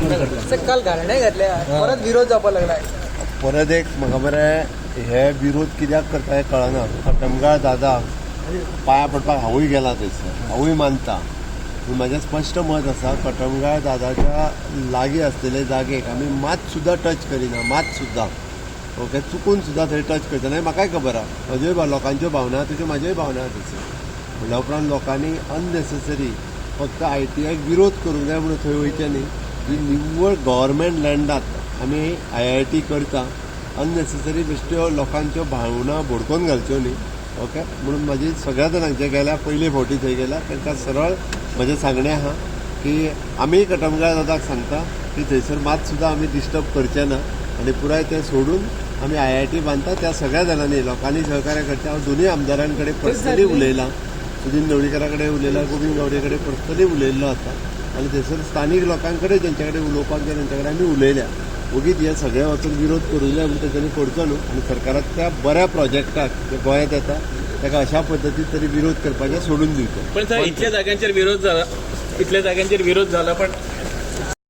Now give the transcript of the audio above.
काल घालणे घातले परत विरोध जावपाक लागलाय. परत एक म्हाका मरे हे विरोध कित्याक करता हें कळना. कटमगाळ दादा पांया पडपाक हांवूय गेला थंयसर, हांवूय मानता. पूण म्हजें स्पश्ट मत आसा, कटमगाळ दादाच्या लागीं आसलेले जागेक आमी मात सुद्दां टच करिना, मात सुद्दां. ओके, चुकून सुद्दां थंय टच करता. नाही म्हाकाय खबर आहा, म्हज्योय लोकांच्यो भावना तश्यो म्हाज्योय भावना आहा थंयसर. म्हणल्या उपरांत लोकांनी अननेसेसरी फक्त ITIक विरोध करूंक जाय म्हणून थंय वयचें न्ही. ही निव्वळ गव्हर्मेंट लँडात आमी IIT करता, अननेसेसरी बेश्ट्यो लोकांच्यो भावना भोडकोन घालच्यो न्ही. ओके, म्हणून म्हाजी सगळ्या जाणांक जे गेल्या पयले फावटी थंय गेल्या तांकां सरळ म्हजें सांगणें आहा की आमी कटमगाळ दादाक सांगता की थंयसर मात सुद्दां आमी डिस्टर्ब करचे ना आनी पुराय तें सोडून आमी IIT बांदता. त्या सगळ्या जाणांनी लोकांनी सहकार्य करचें. हांव दोनूय आमदारां कडेन पर्सनली उलयलां, सुदीन ढवळीकारा कडेन उलयलां, गोविंद गावडे कडेन पर्सनली उलयल्लो आसा. आनी थंयसर स्थानीक लोकां कडेन जेंचे कडेन उलोवपाक जाय तेंचे कडेन आमी उलयल्या. ओगीच हे सगळे वचून विरोध करूं जाय म्हणून तेंच्यांनी करचो न्हू. आनी सरकाराक त्या बऱ्या प्रोजेक्टाक जे गोंयांत येता ताका अशा पद्दतीन तरी विरोध करपाचें सोडून दिवचें. पण सर इतल्या जाग्यांचेर विरोध जाला, इतल्या जाग्यांचेर विरोध जाला, पण